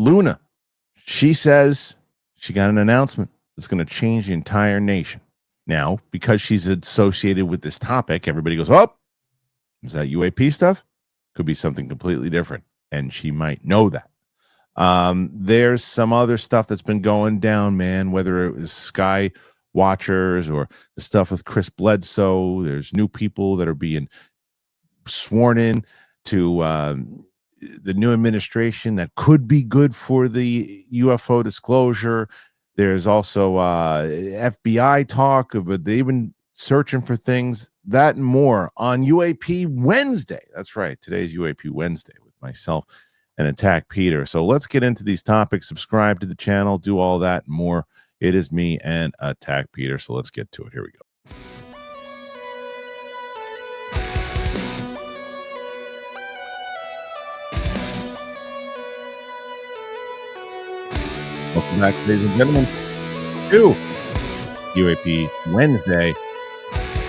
Luna, she says she got an announcement that's going to change the entire nation. Now, because she's associated with this topic, everybody goes, oh, is that UAP stuff? Could be something completely different. And she might know that. There's some other stuff that's been going down, man, whether it was Sky Watchers or the stuff with Chris Bledsoe. There's new people that are being sworn in to the new administration that could be good for the UFO disclosure. There's also FBI talk, but they've been searching for things, that and more on UAP Wednesday. That's right. Today's UAP Wednesday with myself and Attack Peter. So let's get into these topics. Subscribe to the channel, do all that and more. It is me and Attack Peter. So let's get to it. Here we go. Welcome back, ladies and gentlemen, to UAP Wednesday.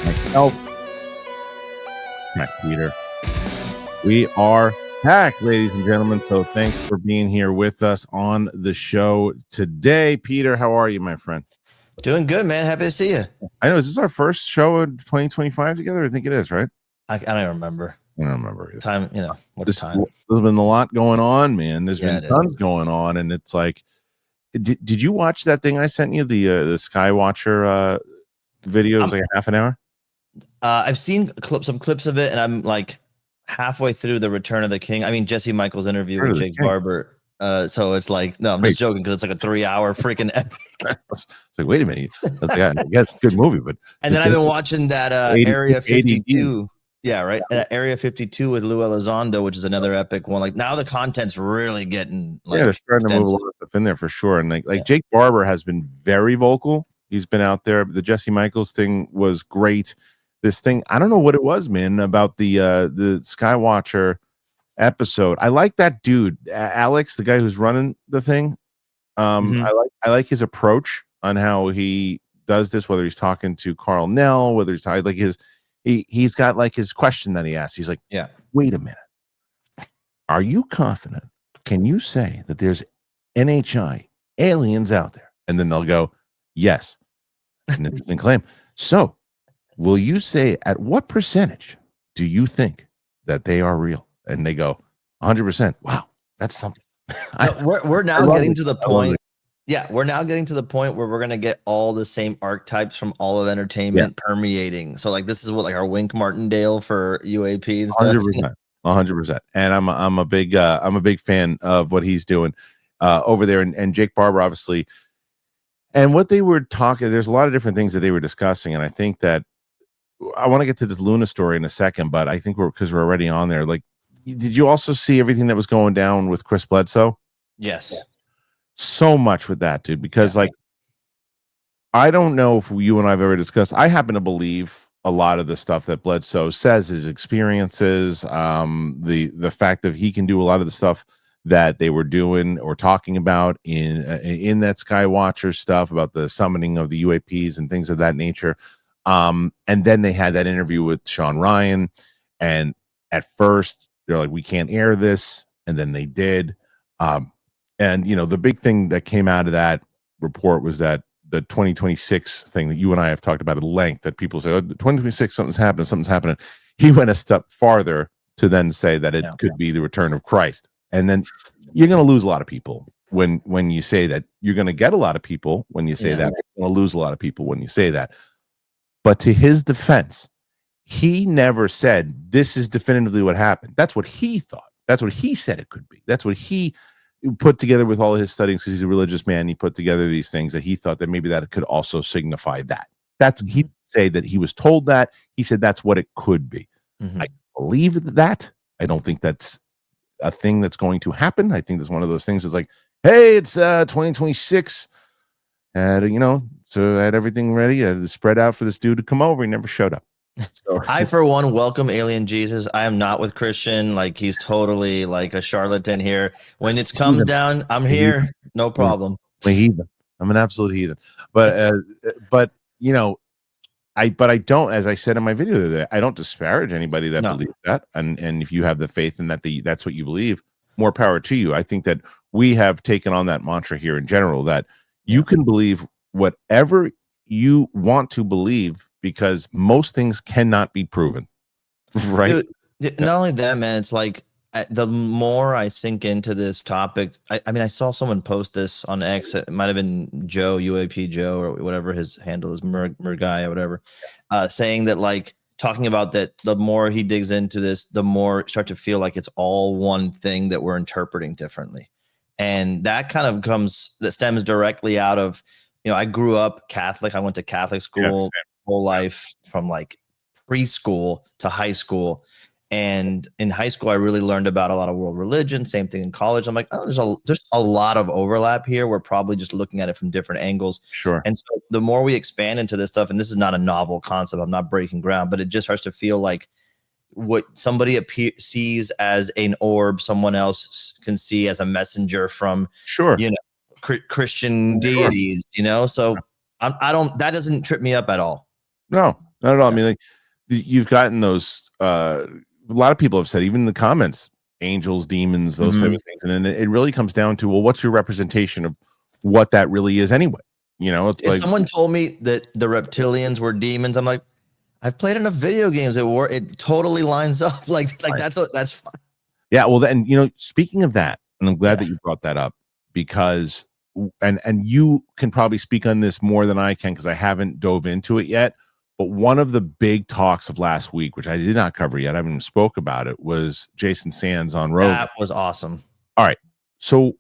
Myself, Matt Peter. We are back, ladies and gentlemen. So thanks for being here with us on the show today. Peter, how are you, my friend? Doing good, man. Happy to see you. I know. Is this our first show in 2025 together? I think it is, right? I don't remember. I don't remember either. Time, what's time? There's been a lot going on, man. There's been tons going on, and it's like, did you watch that thing I sent you, the Skywatcher videos, like a half an hour? I've seen some clips of it, and I'm like halfway through the Return of the King. I mean, Jesse Michaels' interview with Jake Barber. So it's like, no, I'm just joking because it's like a 3-hour freaking epic. It's like, wait a minute, that's a good movie, but and then I've been watching that Area 52. Yeah, right. Area 52 with Lou Elizondo, which is another epic one. Like now the content's really getting they're starting to move a lot of stuff in there for sure. And like Jake Barber has been very vocal. He's been out there. The Jesse Michaels thing was great. This thing, I don't know what it was, man, about the Skywatcher episode. I like that dude, Alex, the guy who's running the thing. I like his approach on how he does this, whether he's talking to Carl Nell, whether he's talking like he's got like his question that he asks. He's like, wait a minute. Are you confident? Can you say that there's NHI aliens out there? And then they'll go, yes. That's an interesting claim. So will you say at what percentage do you think that they are real? And they go 100%. Wow, that's something. We're now getting to the point. Yeah, we're now getting to the point where we're gonna get all the same archetypes from all of entertainment permeating. So like this is what like our Wink Martindale for UAP and stuff. 100%. And I'm a big fan of what he's doing over there. And Jake Barber, obviously. And what they were talking, there's a lot of different things that they were discussing. And I think that I want to get to this Luna story in a second, but I think because we're already on there. Like, did you also see everything that was going down with Chris Bledsoe? Yes. So much with that, dude, because like, I don't know if you and I have ever discussed, I happen to believe a lot of the stuff that Bledsoe says, his experiences, the fact that he can do a lot of the stuff that they were doing or talking about in that Skywatcher stuff about the summoning of the UAPs and things of that nature. And then they had that interview with Sean Ryan, and at first they're like, we can't air this, and then they did. And the big thing that came out of that report was that the 2026 thing that you and I have talked about at length, that people say, oh, 2026, something's happening. He went a step farther to then say that it could be the return of Christ. And then you're going to lose a lot of people when you say that. You're going to get a lot of people when you say that. You're going to lose a lot of people when you say that. But to his defense, he never said this is definitively what happened. That's what he thought. That's what he said it could be. That's what he put together with all of his studies, because he's a religious man. He put together these things that he thought that maybe that could also signify that. That's he say that he was told that. He said that's what it could be. I believe that. I don't think that's a thing that's going to happen. I think that's one of those things that's like, hey, it's 2026. And so I had everything ready. I had to spread out for this dude to come over. He never showed up. So I, for one, welcome Alien Jesus. I am not with Kristian. Like, he's totally like a charlatan here. When it comes down, I'm here. No problem. I'm a heathen. I'm an absolute heathen. But I don't, as I said in my video the other day, I don't disparage anybody that believes that. And if you have the faith in that, that's what you believe, more power to you. I think that we have taken on that mantra here in general, that you can believe whatever you want to believe because most things cannot be proven. Right. Dude, not only that, man, it's like the more I sink into this topic, I mean, I saw someone post this on X. It might have been Joe, UAP Joe, or whatever his handle is, Merguy or whatever, saying that, like, talking about that the more he digs into this, the more it start to feel like it's all one thing that we're interpreting differently. And that kind of stems directly out of, I grew up Catholic. I went to Catholic school whole life from like preschool to high school. And in high school, I really learned about a lot of world religion. Same thing in college. I'm like, oh, there's a lot of overlap here. We're probably just looking at it from different angles. Sure. And so the more we expand into this stuff, and this is not a novel concept, I'm not breaking ground, but it just starts to feel like what somebody sees as an orb, someone else can see as a messenger from, Christian deities, So that doesn't trip me up at all. No, not at all. I mean, like, you've gotten those, a lot of people have said, even in the comments, angels, demons, those type of things. And then it really comes down to, well, what's your representation of what that really is anyway? It's if someone told me that the reptilians were demons, I'm like, I've played enough video games. It totally lines up. Like that's fine. Yeah. Well, then, speaking of that, and I'm glad that you brought that up, because, and you can probably speak on this more than I can, because I haven't dove into it yet. But one of the big talks of last week, which I did not cover yet, I haven't even spoke about it, was Jason Sands on Rogan. That was awesome. All right. So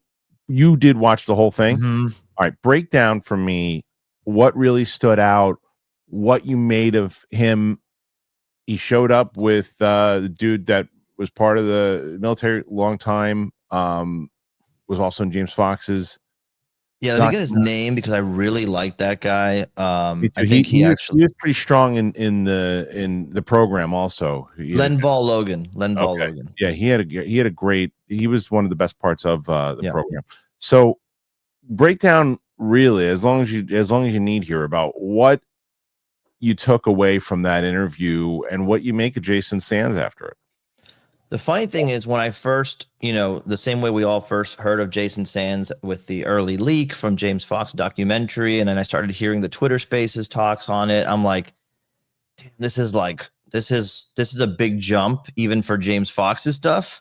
you did watch the whole thing? Mm-hmm. All right. Break down for me what really stood out, what you made of him. He showed up with the dude that was part of the military long time, was also in James Fox's. Yeah, let me get his name because I really like that guy. I think he was pretty strong in the program also. Lenval Logan. Yeah, he was one of the best parts of the program. So break down really, as long as you need here, about what you took away from that interview and what you make of Jason Sands after it. The funny thing is, when I first, the same way we all first heard of Jason Sands with the early leak from James Fox documentary, and then I started hearing the Twitter Spaces talks on it, I'm like, damn, this is a big jump even for James Fox's stuff,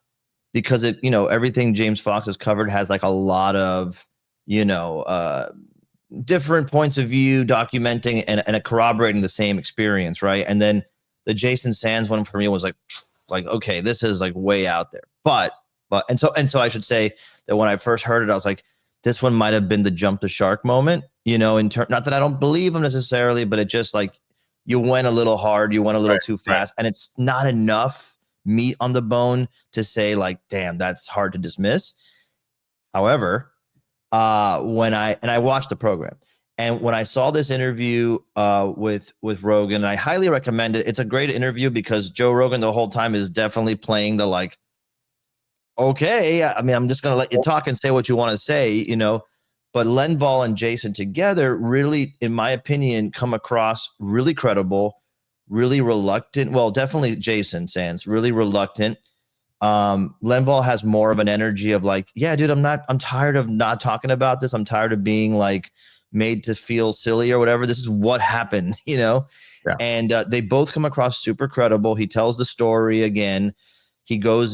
because it, everything James Fox has covered has like a lot of, different points of view, documenting and corroborating the same experience, right? And then the Jason Sands one for me was like, okay, this is like way out there. But so I should say that when I first heard it, I was like, this one might have been the jump the shark moment, not that I don't believe him necessarily, but it just like, you went a little hard, you went a little too fast, and it's not enough meat on the bone to say like, damn, that's hard to dismiss. However, when I watched the program, and when I saw this interview with Rogan, I highly recommend it. It's a great interview because Joe Rogan the whole time is definitely playing the like, okay, I mean, I'm just going to let you talk and say what you want to say, but Lenval and Jason together really, in my opinion, come across really credible, really reluctant. Well, definitely Jason Sands, really reluctant. Lenval has more of an energy of like, yeah, dude, I'm tired of not talking about this. I'm tired of being like made to feel silly or whatever. This is what happened, and they both come across super credible. He tells the story again. He goes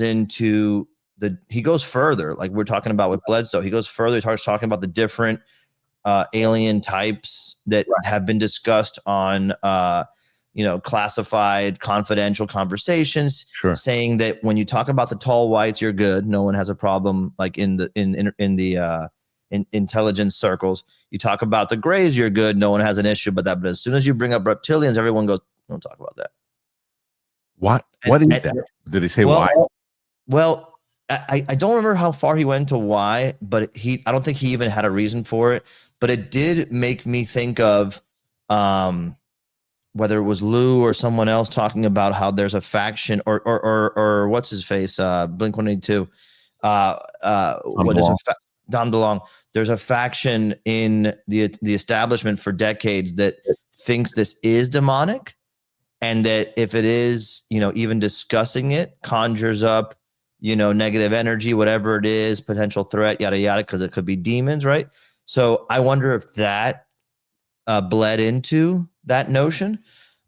further, like we're talking about with Bledsoe. He goes further. He starts talking about the different alien types that have been discussed on classified confidential conversations, saying that when you talk about the tall whites, you're good. No one has a problem, like in the intelligence circles. You talk about the grays, you're good. No one has an issue with that. But as soon as you bring up reptilians, everyone goes, don't talk about that. What is that? Did he say why? Well, I don't remember how far he went to why, but I don't think he even had a reason for it. But it did make me think of whether it was Lou or someone else talking about how there's a faction or what's his face, Blink-182. What is it? Dom DeLong. There's a faction in the establishment for decades that thinks this is demonic, and that if it is, even discussing it conjures up negative energy, whatever it is, potential threat, yada, yada, because it could be demons, right? So I wonder if that bled into that notion.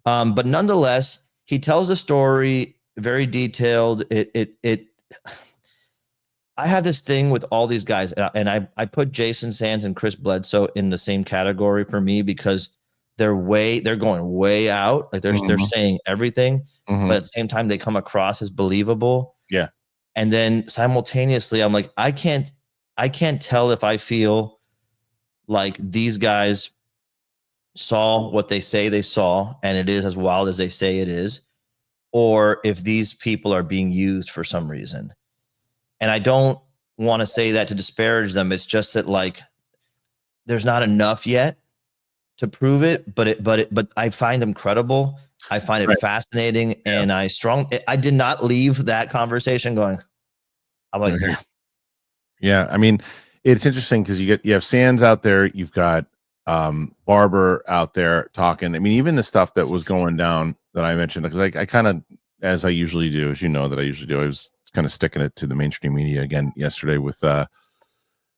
But nonetheless, he tells a story very detailed. I have this thing with all these guys, and I put Jason Sands and Chris Bledsoe in the same category for me because they're going way out. Like they're saying everything, but at the same time, they come across as believable. Yeah. And then simultaneously, I'm like, I can't tell if I feel like these guys saw what they say they saw, and it is as wild as they say it is, or if these people are being used for some reason. And I don't want to say that to disparage them. It's just that like there's not enough yet to prove it, but I find them credible. I find it fascinating, and I did not leave that conversation going, I'm like, damn. Yeah, I mean, it's interesting because you have Sands out there, you've got Barber out there talking. I mean, even the stuff that was going down that I mentioned, because I kind of, as I usually do, as you know that I usually do, I was kind of sticking it to the mainstream media again yesterday with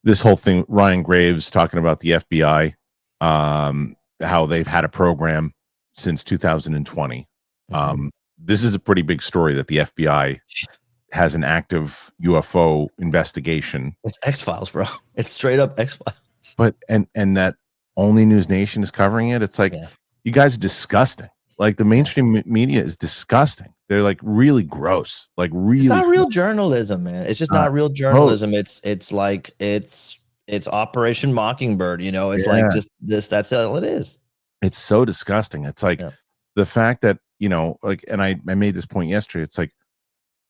this whole thing. Ryan Graves talking about the FBI, how they've had a program since 2020. This is a pretty big story that the FBI has an active UFO investigation. It's X-Files, bro. It's straight up X-Files. But and that only News Nation is covering it. It's like, you guys are disgusting. Like the mainstream media is disgusting. They're like really gross. Like really, it's not real journalism, man. It's just not real journalism. It's like it's Operation Mockingbird. It's like just this. That's all it is. It's so disgusting. It's like the fact that like, and I made this point yesterday. It's like,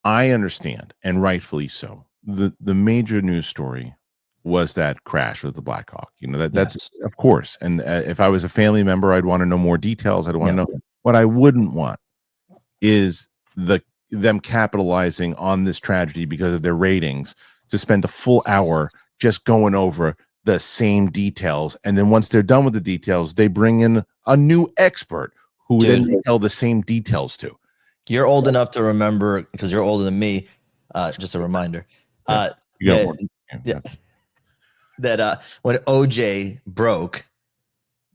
I understand, and rightfully so. The major news story was that crash with the Black Hawk. That's of course. And if I was a family member, I'd want to know more details. I'd want to know. What I wouldn't want is them capitalizing on this tragedy because of their ratings to spend a full hour just going over the same details, and then once they're done with the details, they bring in a new expert who then they tell the same details to. You're old enough to remember, because you're older than me. Just a reminder. You got one. That when OJ broke,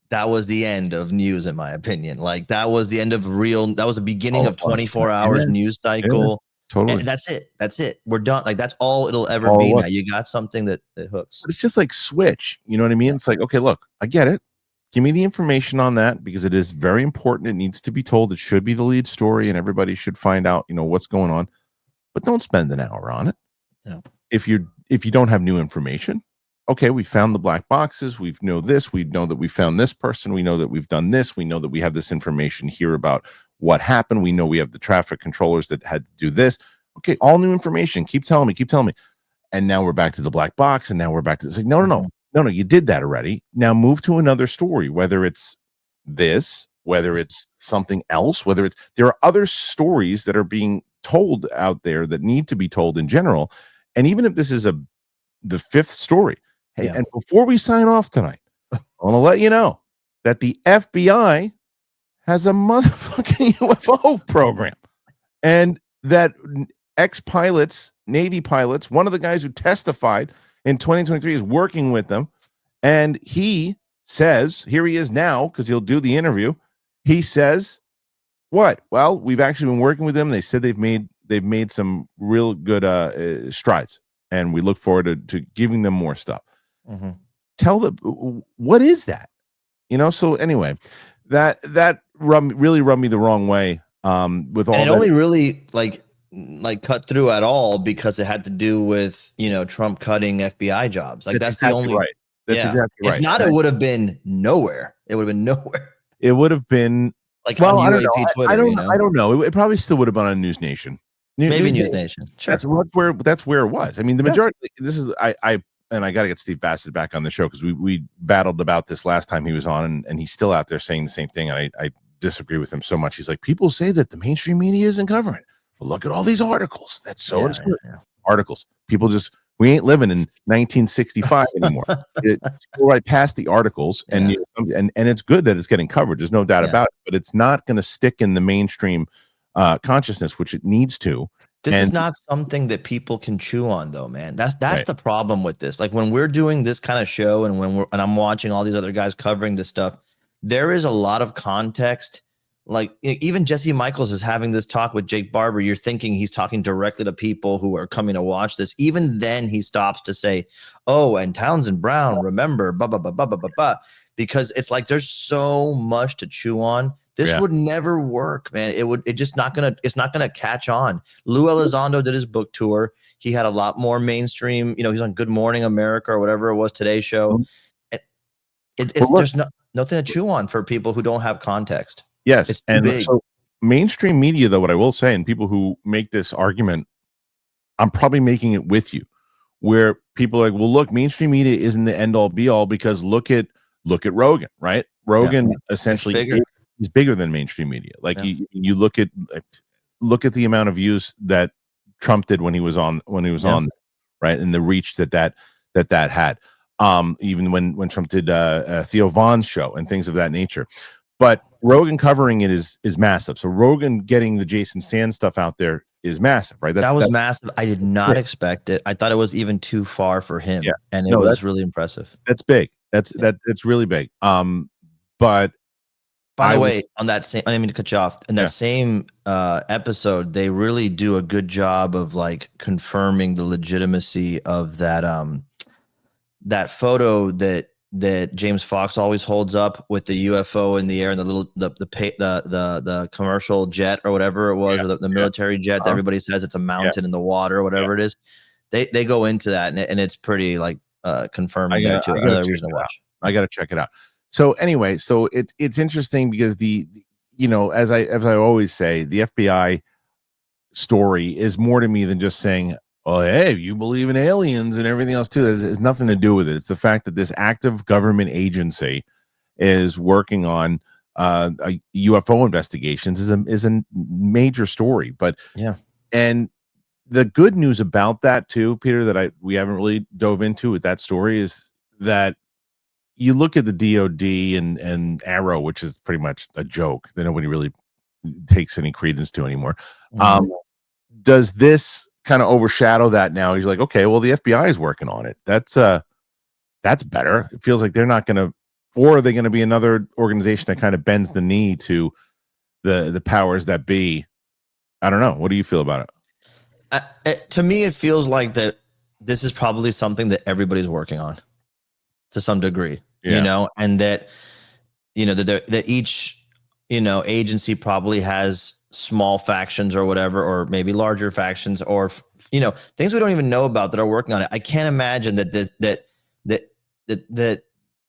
that was the end of news, in my opinion. Like that was the end of that was the beginning of 24 hours news cycle. Totally. And that's it. We're done. Like that's all it'll ever be now. You got something that hooks. But it's just like Switch. You know what I mean? It's like, okay, look, I get it. Give me the information on that because it is very important. It needs to be told. It should be the lead story, and everybody should find out, what's going on. But don't spend an hour on it. No. If you don't have new information, okay, we found the black boxes. We know this. We know that we found this person. We know that we've done this. We know that we have this information here about what happened. We know we have the traffic controllers that had to do this. Okay, all new information. Keep telling me. And now we're back to the black box. And now we're back to it's like, no. You did that already. Now move to another story, whether it's this, whether it's something else, there are other stories that are being told out there that need to be told in general. And even if this is the fifth story, hey, and before we sign off tonight, I want to let you know that the FBI has a motherfucking UFO program, and that ex-pilots, Navy pilots, one of the guys who testified in 2023 is working with them. And he says, here he is now, because he'll do the interview. He says, what? Well, we've actually been working with them. They said they've made some real good strides, and we look forward to giving them more stuff. Tell them, what is that? So anyway, that really rubbed me the wrong way. With all and it only really like cut through at all because it had to do with Trump cutting FBI jobs. Like that's exactly the only right. That's exactly right. If not, it would have been nowhere. It would have been nowhere. It would have been like on UAP Twitter. I don't know. It probably still would have been on News Nation. Maybe News Nation. Sure. That's where it was. I mean, the majority. This is I got to get Steve Bassett back on the show because we battled about this last time he was on, and he's still out there saying the same thing. And I disagree with him so much. He's like, people say that the mainstream media isn't covering it. But look at all these articles. That's so articles. People we ain't living in 1965 anymore. Go right past the articles, and it's good that it's getting covered. There's no doubt about it. But it's not going to stick in the mainstream consciousness, which it needs to. This is not something that people can chew on, though, man. That's right. the problem with this. Like when we're doing this kind of show, and and I'm watching all these other guys covering this stuff, there is a lot of context. Like even Jesse Michaels is having this talk with Jake Barber. You're thinking he's talking directly to people who are coming to watch this. Even then, he stops to say, "Oh, and Townsend Brown, remember, blah blah blah blah blah blah blah," because it's like there's so much to chew on. This would never work, man. It's not gonna catch on. Lou Elizondo did his book tour. He had a lot more mainstream, he's on Good Morning America or whatever it was, Today Show. There's nothing to chew on for people who don't have context. Yes. It's and big. So mainstream media, though, what I will say, and people who make this argument, I'm probably making it with you, where people are like, well, look, mainstream media isn't the end all be all, because look at Rogan, right? Rogan essentially is bigger than mainstream media. Like you look at the amount of views that Trump did when he was on, right, and the reach that had. Even when Trump did Theo Vaughn's show and things of that nature, but Rogan covering it is massive. So Rogan getting the Jason Sand stuff out there is massive, right? That was massive. I did not expect it. I thought it was even too far for him. Yeah. And it was really impressive. That's big. That's really big. But by the way, on that same, I didn't mean to cut you off. In that same episode, they really do a good job of like confirming the legitimacy of that photo that James Fox always holds up with the UFO in the air and the commercial jet or whatever it was, or the military jet that everybody says it's a mountain in the water or whatever it is. They go into that and it's pretty like confirming there too. Another reason to watch. I got to check it out. So anyway, so it's interesting because as I always say, the FBI story is more to me than just saying, oh, hey, you believe in aliens and everything else too. There's nothing to do with it. It's the fact that this active government agency is working on UFO investigations is a major story. But and the good news about that too, Peter, that we haven't really dove into with that story is that you look at the DOD and Arrow, which is pretty much a joke that nobody really takes any credence to anymore. Does this kind of overshadow that now? He's like, okay, well, the FBI is working on it. That's better. It feels like they're not going to, or are they going to be another organization that kind of bends the knee to the powers that be? I don't know. What do you feel about it? To me, it feels like that this is probably something that everybody's working on to some degree, and that, that each, agency probably has small factions or whatever, or maybe larger factions, or things we don't even know about that are working on it. I can't imagine that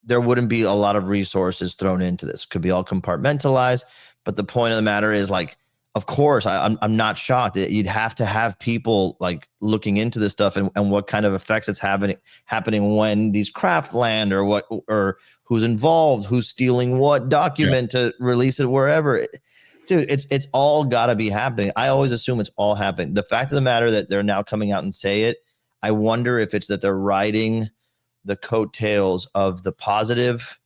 there wouldn't be a lot of resources thrown into this. Could be all compartmentalized, but the point of the matter is, like, of course, I'm not shocked that you'd have to have people like looking into this stuff and what kind of effects it's happening when these craft land, or who's involved, who's stealing what document to release it wherever. Dude, it's all got to be happening. I always assume it's all happening. The fact of the matter that they're now coming out and say it, I wonder if it's that they're riding the coattails of the positive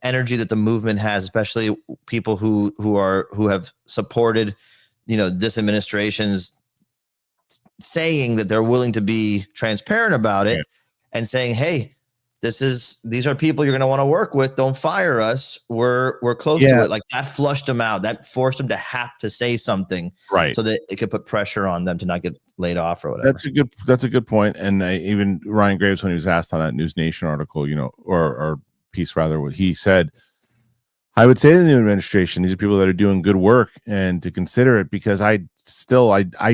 energy that the movement has, especially people who have supported, this administration's saying that they're willing to be transparent about it and saying, hey, these are people you're going to want to work with. Don't fire us. We're close to it. Like that flushed them out. That forced them to have to say something, right? So that it could put pressure on them to not get laid off or whatever. That's a good point. And even Ryan Graves, when he was asked on that News Nation article, or piece rather, what he said, I would say to the new administration, these are people that are doing good work, and to consider it, because I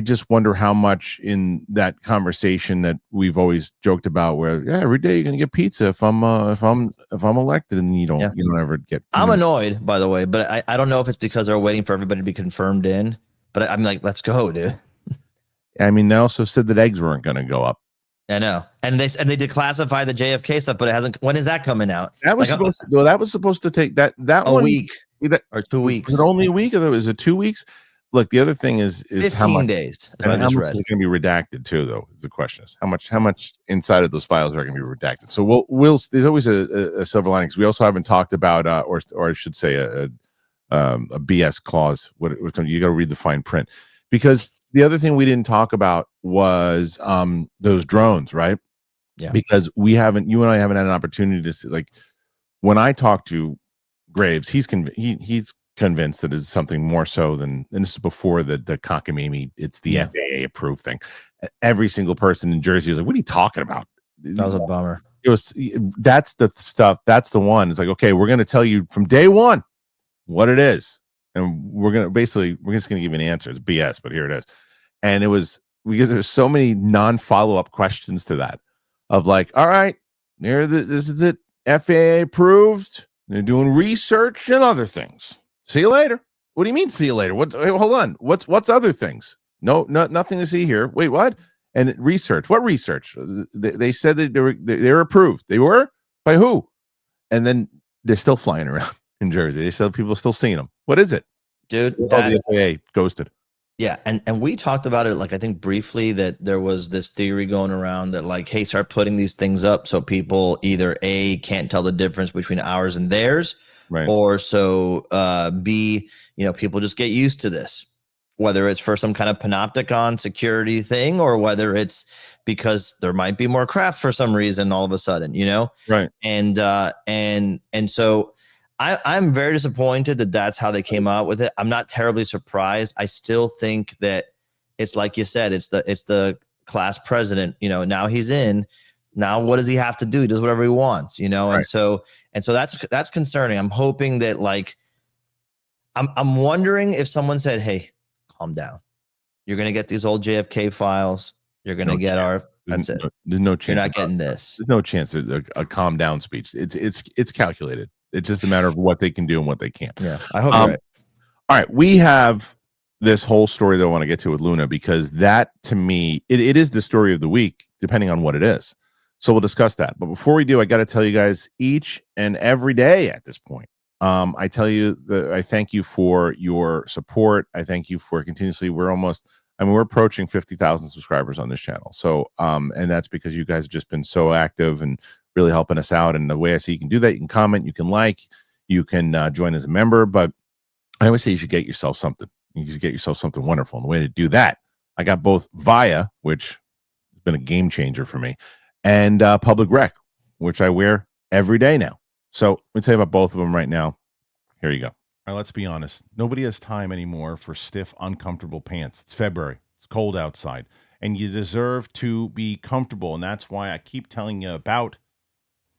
just wonder how much in that conversation that we've always joked about, where every day you're gonna get pizza if I'm elected, and you don't ever get. I'm annoyed, by the way, but I don't know if it's because they're waiting for everybody to be confirmed in. But I'm like, let's go, dude. I mean, they also said that eggs weren't going to go up. I know, and they declassified the JFK stuff, but it hasn't. When is that coming out? That was supposed to take that a week or 2 weeks. Was it only a week, or was it 2 weeks? Look, the other thing is 15 how much days. How much is going to be redacted too, though? Is the question is how much inside of those files are going to be redacted? So we'll there's always a silver lining. We also haven't talked about or I should say a BS clause. What you got to read the fine print, because the other thing we didn't talk about was those drones, right? Yeah. Because you and I haven't had an opportunity to see, like, when I talk to Graves, he's convinced that it's something more so than, and this is before the cockamamie, it's the FAA approved thing. Every single person in Jersey was like, what are you talking about? That was a bummer. That's the stuff. That's the one. It's like, okay, we're going to tell you from day one what it is. And we're just going to give you an answer. It's BS, but here it is. And it was because there's so many non-follow-up questions to that of like, all right, this is it. FAA approved. They're doing research and other things. See you later. What do you mean see you later? Hold on. What's other things? Nothing to see here. Wait, what? And research. What research? They said that they were approved. They were? By who? And then they're still flying around in Jersey. They still, people are still seeing them. What is it? Dude, the FAA ghosted. Yeah, and we talked about it, like, I think briefly, that there was this theory going around that, like, hey, start putting these things up so people either A, can't tell the difference between ours and theirs, right, or so B, people just get used to this, whether it's for some kind of panopticon security thing, or whether it's because there might be more craft for some reason all of a sudden, right. And so I'm very disappointed that that's how they came out with it. I'm not terribly surprised. I still think that it's like you said, it's the class president. Now he's in. Now what does he have to do? He does whatever he wants. Right. And so that's concerning. I'm hoping that, like, I'm wondering if someone said, "Hey, calm down. You're gonna get these old JFK files. You're gonna get chance. That's it. There's no chance. You're not getting this. There's no chance of a calm down speech. It's calculated. It's just a matter of what they can do and what they can't. Yeah, I hope you're right. All right, we have this whole story that I want to get to with Luna, because that, to me, it is the story of the week, depending on what it is. So we'll discuss that. But before we do, I got to tell you guys, each and every day at this point, I tell you that I thank you for your support. I thank you for continuously. We're approaching 50,000 subscribers on this channel. So, and that's because you guys have just been so active and really helping us out. And the way I see you can do that, you can comment, you can like, you can join as a member. But I always say you should get yourself something. You should get yourself something wonderful. And the way to do that, I got both Via, which has been a game changer for me, and Public Rec, which I wear every day now. So let me tell you about both of them right now. Here you go. All right, let's be honest. Nobody has time anymore for stiff, uncomfortable pants. It's February. It's cold outside. And you deserve to be comfortable. And that's why I keep telling you about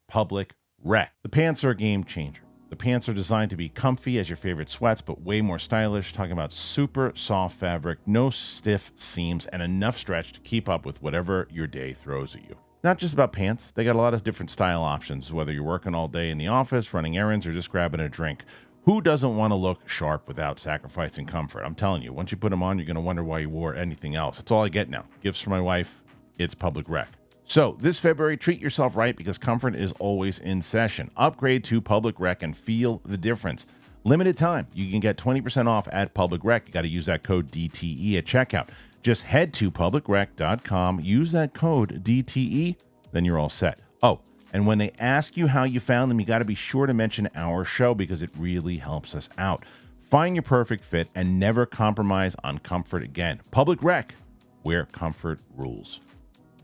Public Rec. The pants are a game changer. The pants are designed to be comfy as your favorite sweats, but way more stylish. Talking about super soft fabric, no stiff seams, and enough stretch to keep up with whatever your day throws at you. Not just about pants. They got a lot of different style options, whether you're working all day in the office, running errands, or just grabbing a drink. Who doesn't want to look sharp without sacrificing comfort? I'm telling you, once you put them on, you're going to wonder why you wore anything else. That's all I get now. Gifts for my wife. It's Public Rec. So this February, treat yourself right, because comfort is always in session. Upgrade to Public Rec and feel the difference. Limited time. You can get 20% off at Public Rec. You got to use that code DTE at checkout. Just head to publicrec.com, use that code DTE, then you're all set. Oh, and when they ask you how you found them, you got to be sure to mention our show, because it really helps us out. Find your perfect fit and never compromise on comfort again. Public Rec, where comfort rules.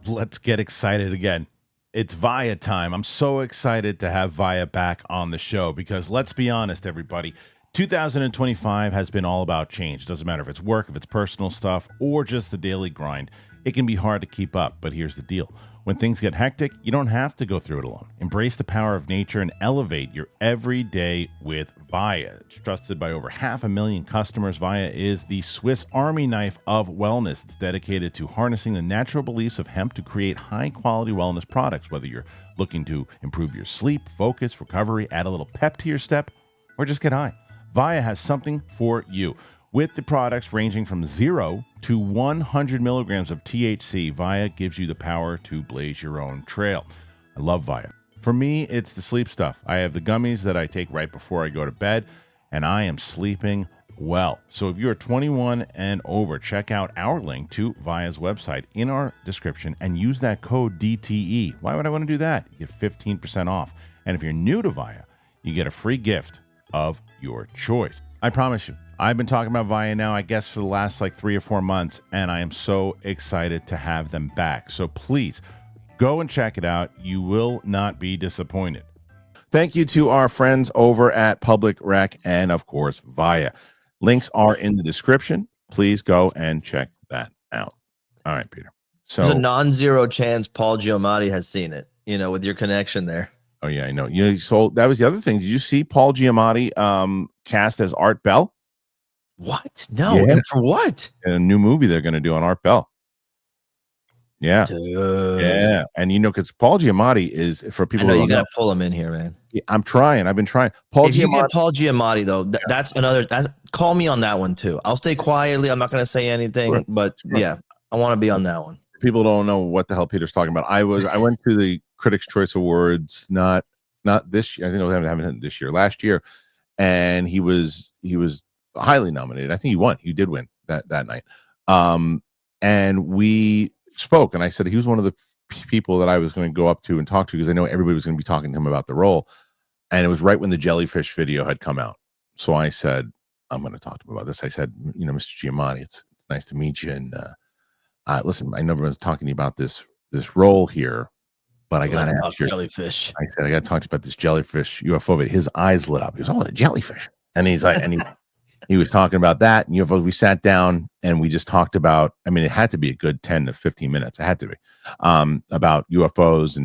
Let's get excited again. It's Via time. I'm so excited to have Via back on the show, because let's be honest, everybody, 2025 has been all about change. Doesn't matter if it's work, if it's personal stuff, or just the daily grind. It can be hard to keep up, but here's the deal. When things get hectic, you don't have to go through it alone. Embrace the power of nature and elevate your everyday with Via. It's trusted by over 500,000 customers. Via is the Swiss Army knife of wellness. It's dedicated to harnessing the natural beliefs of hemp to create high-quality wellness products. Whether you're looking to improve your sleep, focus, recovery, add a little pep to your step, or just get high, Via has something for you. With the products ranging from 0 to 100 milligrams of THC, Via gives you the power to blaze your own trail. I love Via. For me, it's the sleep stuff. I have the gummies that I take right before I go to bed, and I am sleeping well. So if you're 21 and over, check out our link to Via's website in our description and use that code DTE. Why would I want to do that? You get 15% off. And if you're new to Via, you get a free gift of your choice. I promise you, I've been talking about Via now, I guess, for the last like 3 or 4 months, and I am so excited to have them back. So please go and check it out. You will not be disappointed. Thank you to our friends over at Public Rec and, of course, Via. Links are in the description. Please go and check that out. All right, Peter. So there's a non-zero chance Paul Giamatti has seen it, with your connection there. Oh, yeah, I know. So that was the other thing. Did you see Paul Giamatti cast as Art Bell? What? No. Yeah. For what? A new movie they're going to do on Art Bell. Yeah. Dude. Yeah. And, because Paul Giamatti is, for people I know you got to pull him in here, man. Yeah, I'm trying. I've been trying. If you get Paul Giamatti, though, that's another. Call me on that one, too. I'll stay quietly. I'm not going to say anything. But, yeah, I want to be on that one. People don't know what the hell Peter's talking about. I went to the Critics' Choice Awards, not this year. I think I haven't this year, last year. And he was highly nominated. I think he won. He did win that night. And we spoke, and I said he was one of the people that I was going to go up to and talk to, because I know everybody was going to be talking to him about the role. And it was right when the jellyfish video had come out. So I said, I'm going to talk to him about this. I said, Mr. Giamatti, it's nice to meet you. And listen, I know everyone's talking to you about this role here, but I got to ask you. Jellyfish. I said, I got to talk to you about this jellyfish UFO video. His eyes lit up. He was, the jellyfish. And he's like, he was talking about that and UFOs. We sat down and we just talked about, it had to be a good 10 to 15 minutes. It had to be about UFOs,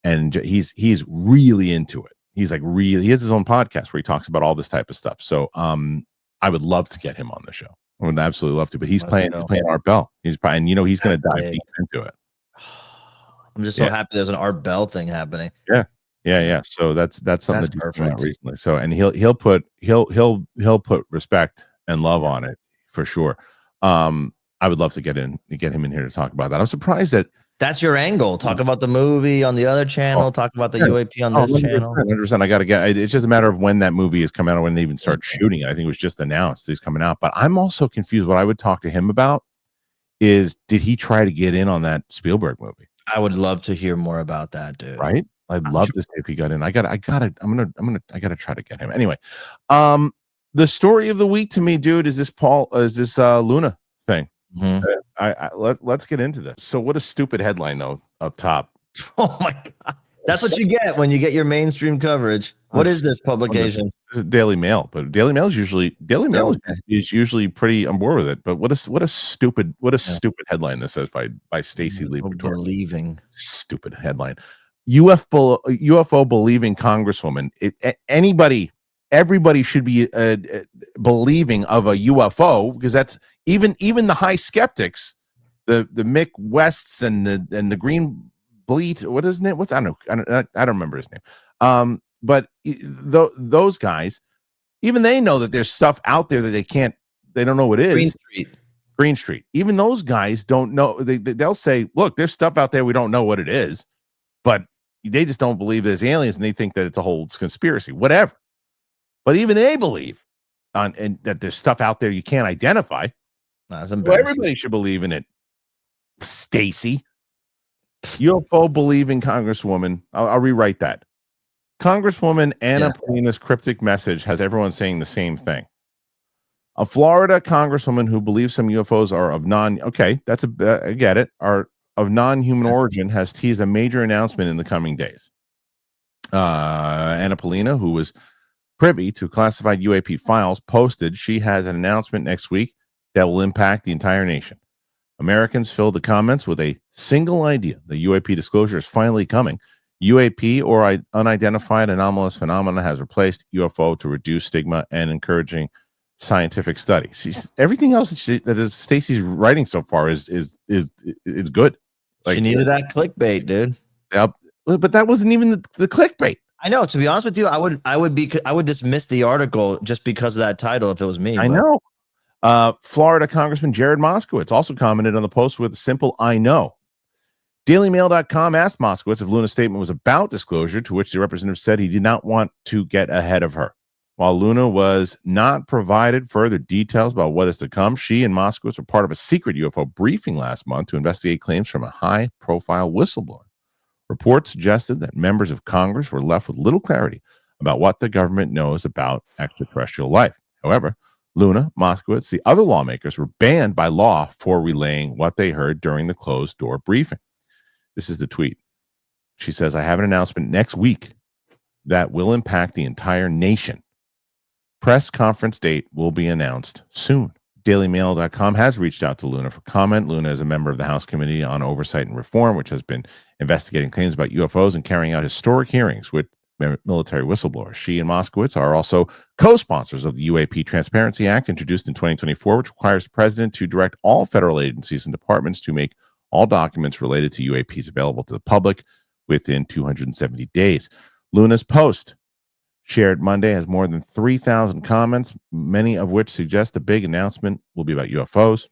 and he's really into it. He's like, he has his own podcast where he talks about all this type of stuff. So I would love to get him on the show. I would absolutely love to, but he's playing Art Bell. He's probably, he's going to dive deep into it. I'm just so happy there's an Art Bell thing happening. Yeah. So that's something that just came out recently. So, and he'll put respect and love on it for sure. I would love to get him in here to talk about that. I'm surprised that's your angle. Talk about the movie on the other channel. Talk about the UAP on this channel. 100%. I got to get. It's just a matter of when that movie is coming out, or when they even start shooting it. I think it was just announced he's coming out. But I'm also confused. What I would talk to him about is, did he try to get in on that Spielberg movie? I would love to hear more about that, dude. Right? I'd love to see if he got in. I gotta try to get him. Anyway, the story of the week to me, dude, is this Luna thing. Mm-hmm. Let's get into this. So what a stupid headline though up top. Oh my God. That's what you get when you get your mainstream coverage. What is this publication? This is Daily Mail, but Daily Mail is usually pretty on board with it. But what a stupid headline this is by Stacey Lee. Believing. Stupid headline. UFO believing Congresswoman. Everybody should be believing of a UFO, because that's even the high skeptics, the Mick Wests and the Green Bleat. What is his name? I don't remember his name. But those guys, even they know that there's stuff out there that they don't know what it is. Green Street. Even those guys don't know. They'll say, look, there's stuff out there we don't know what it is, but they just don't believe there's aliens, and they think that it's a whole conspiracy, whatever. But even they believe and that there's stuff out there you can't identify. So everybody should believe in it. Stacey, UFO believing Congresswoman. I'll rewrite that. Congresswoman Anna Polina's cryptic message has everyone saying the same thing. A Florida congresswoman who believes some UFOs are of I get it, are of non-human origin, has teased a major announcement in the coming days. Anna Polina, who was privy to classified UAP files, posted she has an announcement next week that will impact the entire nation. Americans filled the comments with a single idea: the UAP disclosure is finally coming. UAP, or unidentified anomalous phenomena, has replaced UFO to reduce stigma and encouraging scientific study. Everything else that Stacey's writing so far is good. She needed that clickbait, dude. Yeah, but that wasn't even the clickbait. I know. To be honest with you, I would dismiss the article just because of that title if it was me. I know. Florida Congressman Jared Moskowitz also commented on the post with a simple "I know." DailyMail.com asked Moskowitz if Luna's statement was about disclosure, to which the representative said he did not want to get ahead of her. While Luna was not provided further details about what is to come, she and Moskowitz were part of a secret UFO briefing last month to investigate claims from a high-profile whistleblower. Reports suggested that members of Congress were left with little clarity about what the government knows about extraterrestrial life. However, Luna, Moskowitz, the other lawmakers were banned by law for relaying what they heard during the closed-door briefing. This is the tweet. She says, I have an announcement next week that will impact the entire nation. Press conference date will be announced soon. DailyMail.com has reached out to Luna for comment. Luna is a member of the House Committee on Oversight and Reform, which has been investigating claims about UFOs and carrying out historic hearings with military whistleblowers. She and Moskowitz are also co-sponsors of the UAP Transparency Act, introduced in 2024, which requires the president to direct all federal agencies and departments to make all documents related to UAPs available to the public within 270 days. Luna's post, shared Monday, has more than 3,000 comments, many of which suggest the big announcement will be about UFOs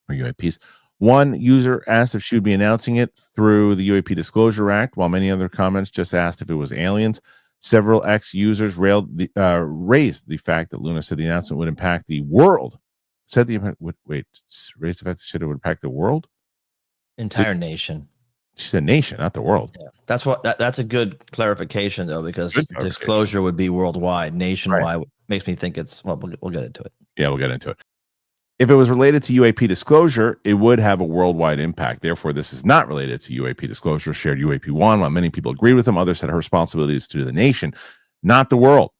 or UAPs. One user asked if she would be announcing it through the UAP Disclosure Act, while many other comments just asked if it was aliens. Several ex-users raised the fact that Luna said the announcement would impact the world. Raised the fact that it would impact the world? Entire nation. She said nation, not the world. Yeah. That's a good clarification, though, because disclosure would be worldwide. Nationwide makes me think it's, well, we'll get into it. Yeah, we'll get into it. If it was related to UAP disclosure, it would have a worldwide impact. Therefore, this is not related to UAP disclosure, shared UAP one. While many people agreed with him, others said her responsibility is to the nation, not the world.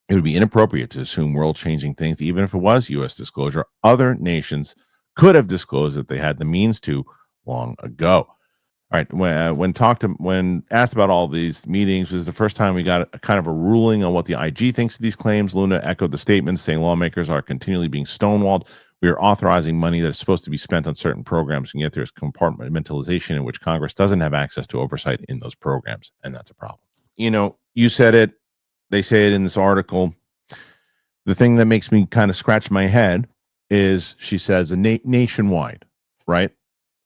It would be inappropriate to assume world-changing things, even if it was U.S. disclosure. Other nations could have disclosed if they had the means to long ago. All right. When asked about all these meetings, this is the first time we got a kind of a ruling on what the IG thinks of these claims. Luna echoed the statements, saying lawmakers are continually being stonewalled. We are authorizing money that is supposed to be spent on certain programs, and yet there's compartmentalization in which Congress doesn't have access to oversight in those programs, and that's a problem. You know, you said it. They say it in this article. The thing that makes me kind of scratch my head is she says nationwide, right?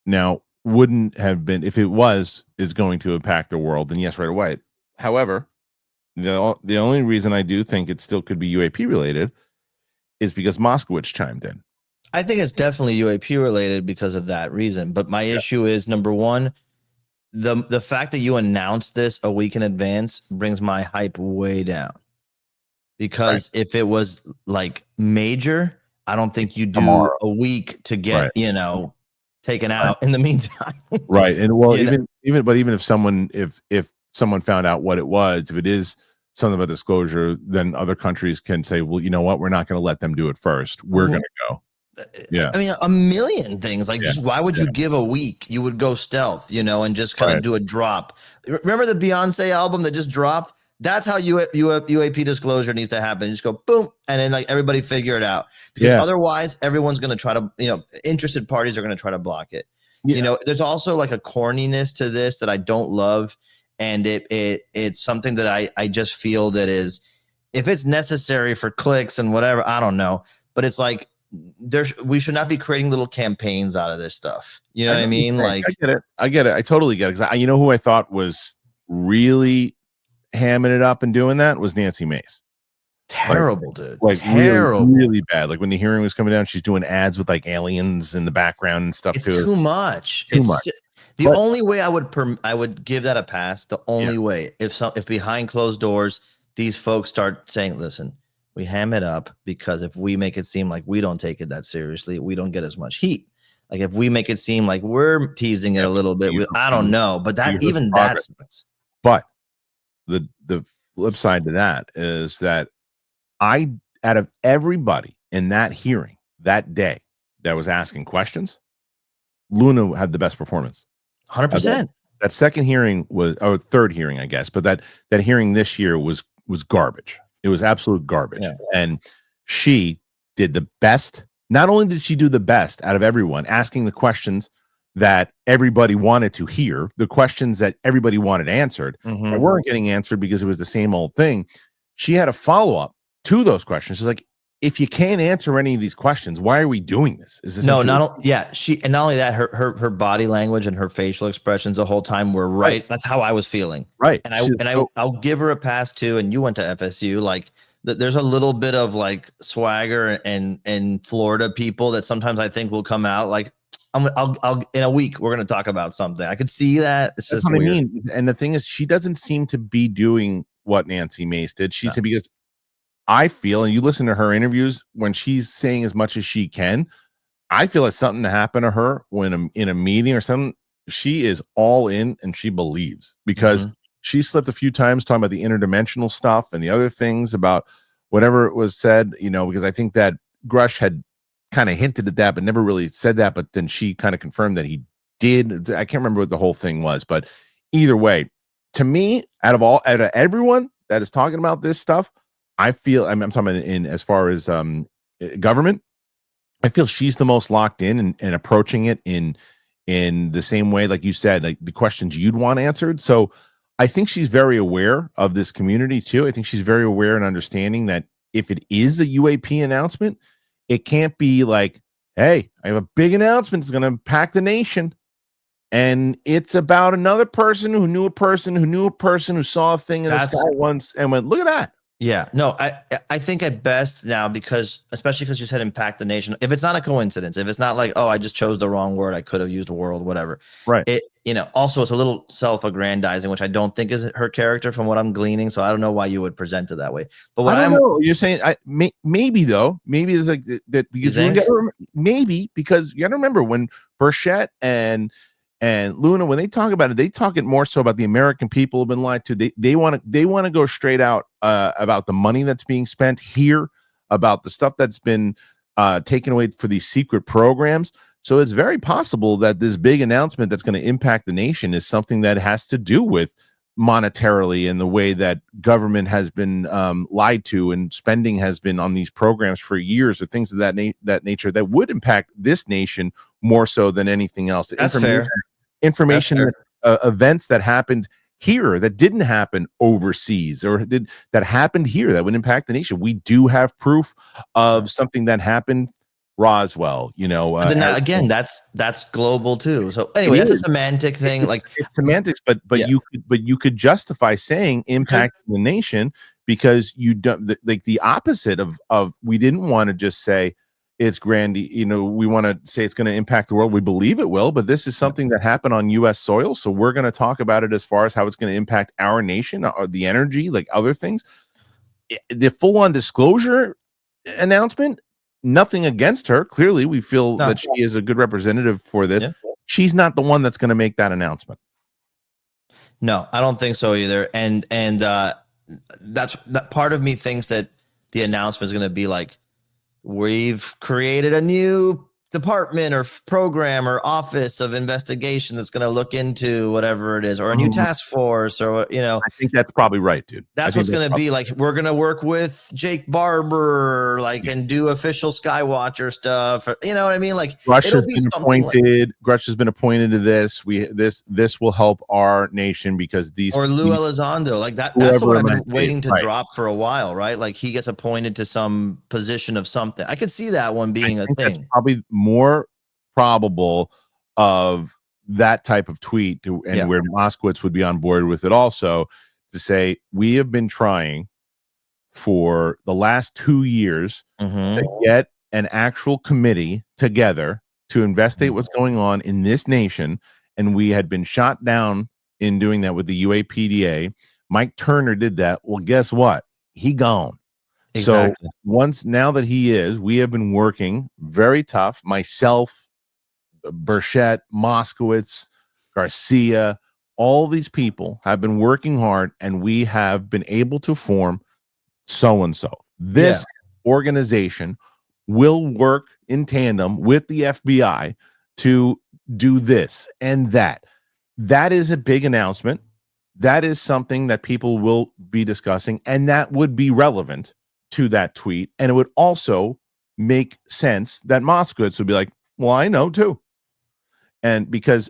Now, wouldn't have been, if it was, is going to impact the world, then yes, right away. However, the only reason I do think it still could be UAP related is because Moskowitz chimed in. I think it's definitely UAP related because of that reason. But my issue is, number one, the fact that you announced this a week in advance brings my hype way down. Because if it was like major, I don't think you do a week to get, taken out in the meantime. Right. And well, even if someone found out what it was, if it is something about disclosure, then other countries can say, well, you know what, we're not going to let them do it first. We're going to go. Yeah. I mean, a million things. Like, just why would you give a week? You would go stealth, and just kind of do a drop. Remember the Beyonce album that just dropped? That's how UAP disclosure needs to happen. Just go boom, and then like everybody figure it out. Because otherwise, everyone's going to try to, interested parties are going to try to block it. Yeah. There's also like a corniness to this that I don't love, and it's something that I just feel that is, if it's necessary for clicks and whatever, I don't know, but it's like we should not be creating little campaigns out of this stuff. You know what I mean? Like, I get it. I totally get it. Because who I thought was really hamming it up and doing that was Nancy Mace. Terrible, dude. Like terrible, really bad. Like when the hearing was coming down, she's doing ads with like aliens in the background and stuff. It's too. Too much. The only way I would give that a pass. The only way, if behind closed doors these folks start saying, "Listen, we ham it up because if we make it seem like we don't take it that seriously, we don't get as much heat. Like if we make it seem like we're teasing it a little bit, I don't know, but that's." But the flip side to that is that out of everybody in that hearing that day that was asking questions, Luna had the best performance. 100%. That second hearing was, or third hearing, I guess, but that hearing this year was garbage. It was absolute garbage. Yeah. And she did the best. Not only did she do the best out of everyone, asking the questions that everybody wanted to hear, the questions that everybody wanted answered, that weren't getting answered because it was the same old thing. She had a follow-up to those questions. She's like, if you can't answer any of these questions, why are we doing this? Is this not only that, her body language and her facial expressions the whole time were right. That's how I was feeling. Right. And I'll give her a pass too. And you went to FSU, like there's a little bit of like swagger and Florida people that sometimes I think will come out like, I'll in a week we're going to talk about something. I could see that. It's just weird. I mean. And the thing is, she doesn't seem to be doing what Nancy Mace did. She said, because I feel, and you listen to her interviews when she's saying as much as she can, I feel like something to happen to her when in a meeting or something. She is all in and she believes, because she slipped a few times talking about the interdimensional stuff and the other things about whatever it was said, because I think that Grush had kind of hinted at that, but never really said that. But then she kind of confirmed that he did. I can't remember what the whole thing was, but either way, to me, out of everyone that is talking about this stuff, I feel I'm talking about in as far as government. I feel she's the most locked in and approaching it in the same way, like you said, like the questions you'd want answered. So I think she's very aware of this community too. I think she's very aware and understanding that if it is a UAP announcement, it can't be like, hey, I have a big announcement. It's going to impact the nation. And it's about another person who knew a person who knew a person who saw a thing in the sky once and went, look at that. Yeah, no, I think at best now, especially because you said impact the nation, if it's not a coincidence, if it's not like, oh, I just chose the wrong word, I could have used world, whatever. Right. Also it's a little self-aggrandizing, which I don't think is her character from what I'm gleaning. So I don't know why you would present it that way. But what I don't know. You're saying maybe though, maybe it's like that because maybe because you got to remember when Burchett and Luna, when they talk about it, they talk it more so about the American people who've been lied to. They want to go straight out about the money that's being spent here, about the stuff that's been taken away for these secret programs. So it's very possible that this big announcement that's going to impact the nation is something that has to do with monetarily and the way that government has been lied to and spending has been on these programs for years, or things of that nature that would impact this nation more so than anything else. That's fair. Information, events that happened here that didn't happen overseas or that happened here that would impact the nation. We do have proof of something that happened. Roswell, but then again, that's global too. So anyway, that's a semantic thing. Like it's semantics, but you could justify saying impact the nation, because you don't like the opposite of we didn't want to just say it's grand. We want to say it's going to impact the world. We believe it will, but this is something that happened on U.S. soil, so we're going to talk about it as far as how it's going to impact our nation or the energy, like other things. The full-on disclosure announcement. Nothing against her. Clearly, we feel that she is a good representative for this. Yeah. She's not the one that's going to make that announcement. No, I don't think so either. And that's that part of me thinks that the announcement is going to be like, we've created a new department or program or office of investigation that's going to look into whatever it is, or a new task force, or I think that's probably right, dude. That's what's going to be like. We're going to work with Jake Barber, and do official Skywatcher stuff. You know what I mean? Like, Grush has been appointed. Grush has been appointed to this. This will help our nation because or Lou Elizondo, like that. That's what I've been waiting to drop for a while, right? Like he gets appointed to some position of something. I could see that one being a thing. That's probably more probable of that type of tweet where Moskowitz would be on board with it also, to say we have been trying for the last 2 years to get an actual committee together to investigate what's going on in this nation, and we had been shot down in doing that with the UAPDA. Mike Turner did that. Well, guess what? He gone. Exactly. So now that he is, we have been working very tough. Myself, Burchett, Moskowitz, Garcia, all these people have been working hard, and we have been able to form so-and-so. This organization will work in tandem with the FBI to do this and that. That is a big announcement. That is something that people will be discussing, and that would be relevant to that tweet. And it would also make sense that Moskowitz would be like, well, I know too. And because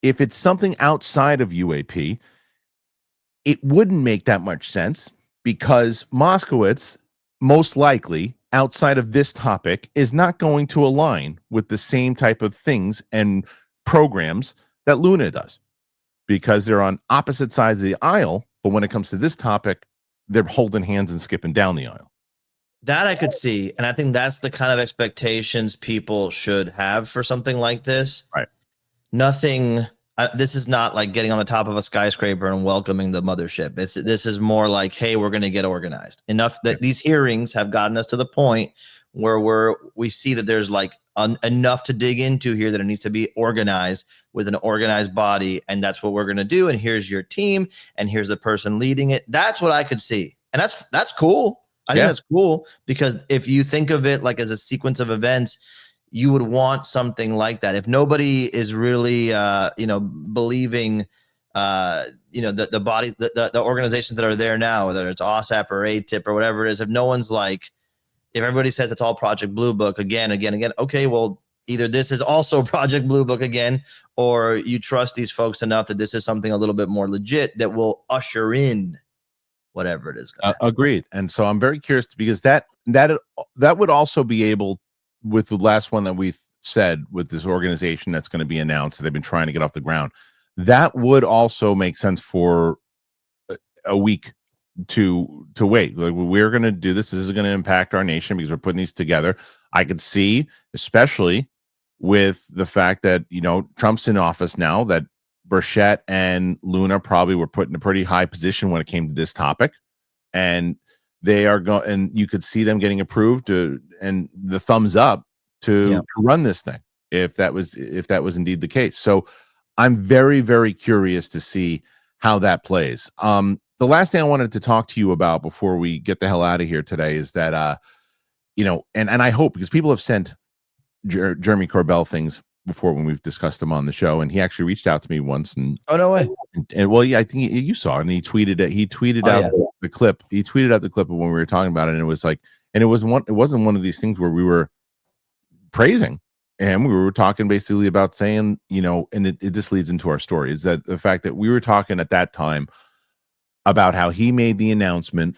if it's something outside of UAP, it wouldn't make that much sense, because Moskowitz, most likely outside of this topic, is not going to align with the same type of things and programs that Luna does, because they're on opposite sides of the aisle. But when it comes to this topic, they're holding hands and skipping down the aisle. That I could see. And I think that's the kind of expectations people should have for something like this. Right. Nothing this is not like getting on the top of a skyscraper and welcoming the mothership. This is more like, hey, we're going to get organized. Enough that these hearings have gotten us to the point where we see that there's like enough to dig into here that it needs to be organized with an organized body, and that's what we're going to do. And here's your team, and here's the person leading it. That's what I could see, and that's cool. I think that's cool, because if you think of it like as a sequence of events, you would want something like that. If nobody is really, believing, the body, the organizations that are there now, whether it's OSAP or ATIP or whatever it is, if no one's like, if everybody says it's all Project Blue Book again, okay, well, either this is also Project Blue Book again, or you trust these folks enough that this is something a little bit more legit that will usher in whatever it is. Agreed. And so I'm very curious, because that would also be able, with the last one that we said, with this organization that's going to be announced that they've been trying to get off the ground, that would also make sense for a week to wait. Like, we're going to do this. This is going to impact our nation because we're putting these together. I could see, especially with the fact that, Trump's in office now, that Burchett and Luna probably were put in a pretty high position when it came to this topic. And they are going, and you could see them getting approved and the thumbs up to run this thing, if that was indeed the case. So I'm very, very curious to see how that plays. The last thing I wanted to talk to you about before we get the hell out of here today is that, and I hope, because people have sent Jeremy Corbell things before when we've discussed him on the show, and he actually reached out to me once. And oh, no way. And well, yeah, I think you saw it, and he tweeted it. He tweeted out the clip. He tweeted out the clip of when we were talking about it, and it was like, and it wasn't one of these things where we were praising him. We were talking basically about saying, and this leads into our story, is that the fact that we were talking at that time about how he made the announcement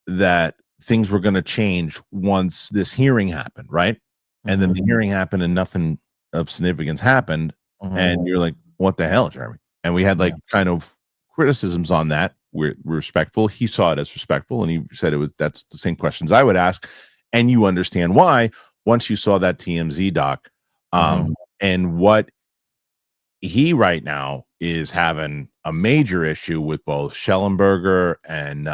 that things were going to change once this hearing happened, right? And then the hearing happened and nothing of significance happened. And you're like, what the hell, Jeremy? And we had kind of criticisms on that. We're respectful. He saw it as respectful, and he said that's the same questions I would ask. And you understand why once you saw that TMZ doc. And what he right now is having a major issue with both Shellenberger and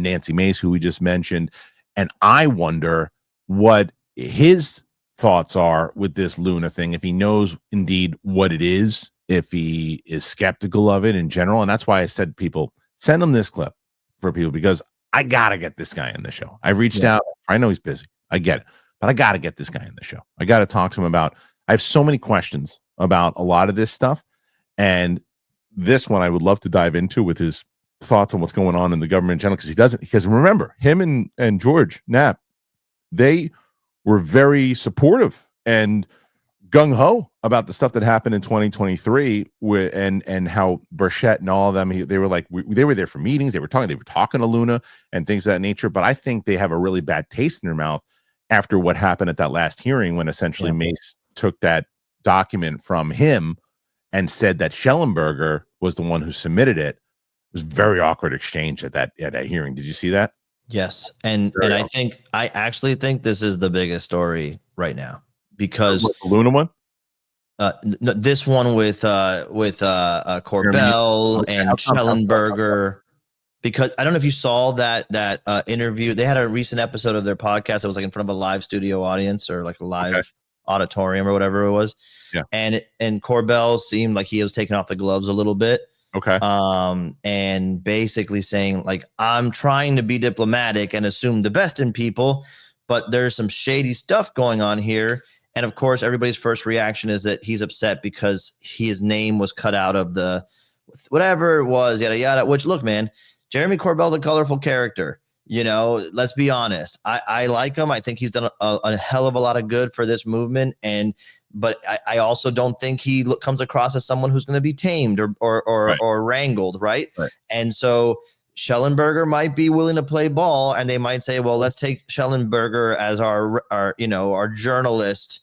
Nancy Mace, who we just mentioned. And I wonder what his thoughts are with this Luna thing, if he knows indeed what it is, if he is skeptical of it in general. And that's why I said, people, send him this clip for people, because I gotta get this guy in the show. I reached out. I know he's busy, I get it, but I gotta get this guy in the show. I gotta talk to him about, I have so many questions about a lot of this stuff, and this one I would love to dive into with his thoughts on what's going on in the government in general, because remember, him and George Knapp, they were very supportive and gung-ho about the stuff that happened in 2023 and how Burchett and all of them, they were like, they were there for meetings, they were talking to Luna and things of that nature. But I think they have a really bad taste in their mouth after what happened at that last hearing, when essentially Mace took that document from him and said that Shellenberger was the one who submitted it. It was a very awkward exchange at that hearing. Did you see that? Yes. And I actually think this is the biggest story right now, because the Luna one, this one with Corbell and Shellenberger, because I don't know if you saw that interview. They had a recent episode of their podcast that was like in front of a live studio audience, or like a live auditorium or whatever it was. Yeah. And Corbell seemed like he was taking off the gloves a little bit. Okay. And basically saying, like, I'm trying to be diplomatic and assume the best in people, but there's some shady stuff going on here. And of course, everybody's first reaction is that he's upset because his name was cut out of the whatever it was, yada yada. Which, look, man, Jeremy Corbell's a colorful character. Let's be honest. I like him. I think he's done a hell of a lot of good for this movement, but I also don't think he comes across as someone who's going to be tamed or wrangled, right? And so Shellenberger might be willing to play ball, and they might say, well, let's take Shellenberger as our journalist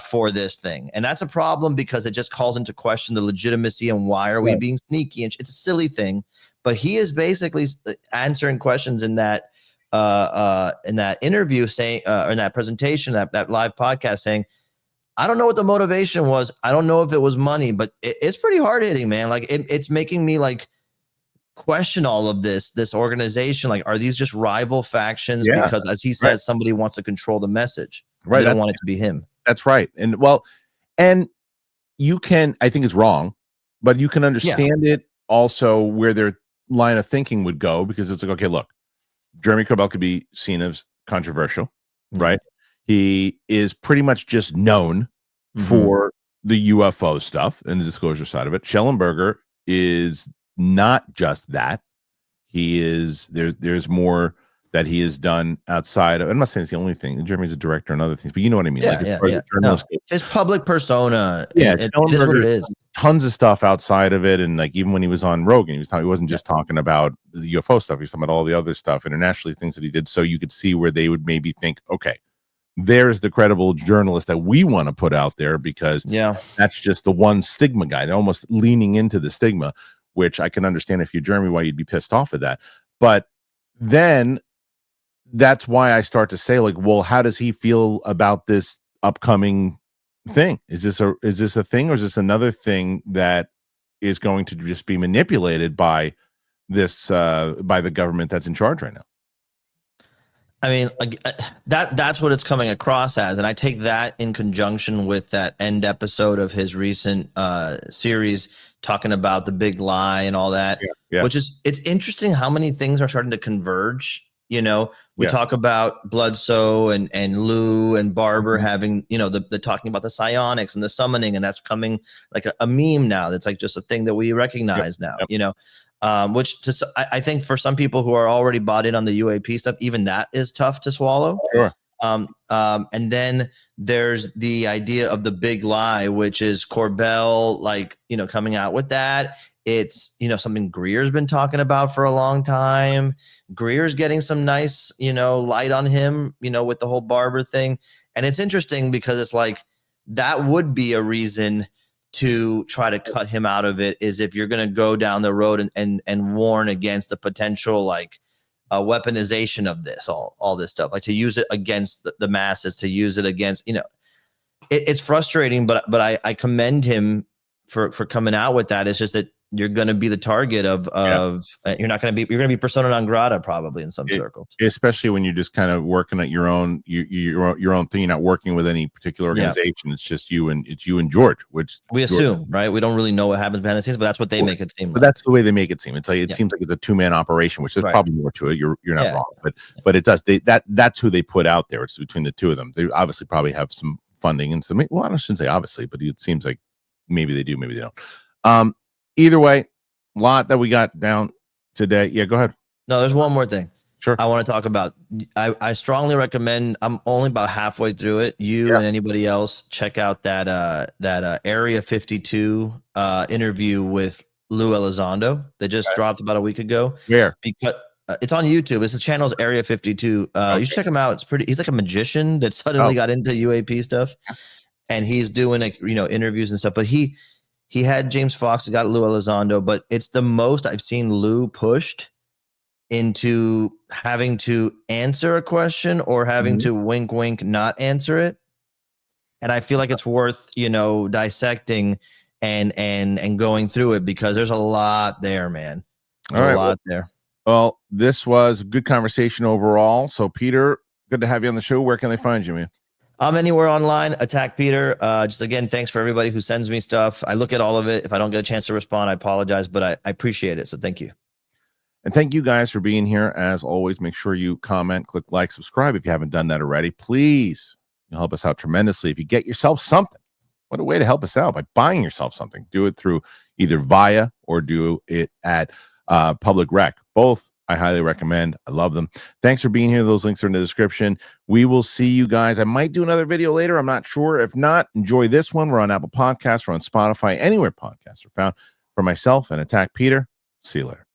for this thing. And that's a problem, because it just calls into question the legitimacy and why are we being sneaky? And it's a silly thing, but he is basically answering questions in that interview, saying, or in that presentation, that live podcast, saying, I don't know what the motivation was. I don't know if it was money, but it's pretty hard hitting, man. Like it's making me like question all of this organization. Like, are these just rival factions? Yeah, because as he says, somebody wants to control the message. Right. They don't want it to be him. That's right. And well, and you can, I think it's wrong, but you can understand it also where their line of thinking would go, because it's like, okay, look, Jeremy Corbell could be seen as controversial, right? He is pretty much just known for the UFO stuff and the disclosure side of it. Shellenberger is not just that. He is there's more that he has done outside of, I'm not saying it's the only thing. Jeremy's a director and other things, but you know what I mean. His public persona. Yeah, it is what it is. Tons of stuff outside of it. And like, even when he was on Rogan, he wasn't just talking about the UFO stuff. He was talking about all the other stuff internationally, things that he did. So you could see where they would maybe think, okay, there's the credible journalist that we want to put out there, because that's just the one stigma guy. They're almost leaning into the stigma, which I can understand if you're Jeremy, why you'd be pissed off at that. But then that's why I start to say, like, well, how does he feel about this upcoming thing? Is this a thing, or is this another thing that is going to just be manipulated by this by the government that's in charge right now? I mean, that's what it's coming across as, and I take that in conjunction with that end episode of his recent series talking about the big lie and all that. Which is, it's interesting how many things are starting to converge. You know, we talk about Bledsoe and Lou and Barber having, you know, the talking about the psionics and the summoning, and that's coming like a meme now. That's like just a thing that we recognize now, you know, which I think for some people who are already bought in on the UAP stuff, even that is tough to swallow. Sure. And then there's the idea of the big lie, which is Corbell, like, you know, coming out with that. It's, you know, something Greer's been talking about for a long time. Greer's getting some nice, you know, light on him, you know, with the whole Barber thing. And it's interesting because it's like, that would be a reason to try to cut him out of it, is if you're going to go down the road and warn against the potential, like, weaponization of this, all this stuff, like to use it against the masses, to use it against, you know, it's frustrating, but I commend him for coming out with that. It's just that you're going to be the target of you're going to be persona non grata probably in some circles, especially when you're just kind of working at your own thing. You're not working with any particular organization. It's just you and George, which we assume, right? We don't really know what happens behind the scenes, but that's what they make it seem. But that's the way they make it seem. It's like, it seems like it's a two-man operation, which there's probably more to it. You're not wrong, but it does. That's who they put out there. It's between the two of them. They obviously probably have some funding and some. Well, I shouldn't say obviously, but it seems like maybe they do, maybe they don't. Either way, a lot that we got down today. Yeah, go ahead. No, there's one more thing. Sure. I want to talk about. I strongly recommend. I'm only about halfway through it. You and anybody else, check out that Area 52 interview with Lou Elizondo that just dropped about a week ago. Where? Because it's on YouTube. It's the channel's Area 52. You should check him out. It's pretty. He's like a magician that suddenly got into UAP stuff, and he's doing like, you know, interviews and stuff. But he had James Fox, got Lou Elizondo, but it's the most I've seen Lou pushed into having to answer a question or having to wink, wink, not answer it. And I feel like it's worth, you know, dissecting and going through it, because there's a lot there, man. There's a lot there. Well, this was a good conversation overall. So, Peter, good to have you on the show. Where can they find you, man? I'm anywhere online, Attack Peter. Just again, thanks for everybody who sends me stuff. I look at all of it. If I don't get a chance to respond, I apologize, but I appreciate it. So thank you. And thank you guys for being here. As always, make sure you comment, click like, subscribe if you haven't done that already. Please, you'll help us out tremendously. If you get yourself something, what a way to help us out by buying yourself something. Do it through either Via or do it at Public Rec. Both I highly recommend. I love them. Thanks for being here. Those links are in the description. We will see you guys. I might do another video later. I'm not sure. If not, enjoy this one. We're on Apple Podcasts. We're on Spotify. Anywhere podcasts are found. For myself and Attack Peter, see you later.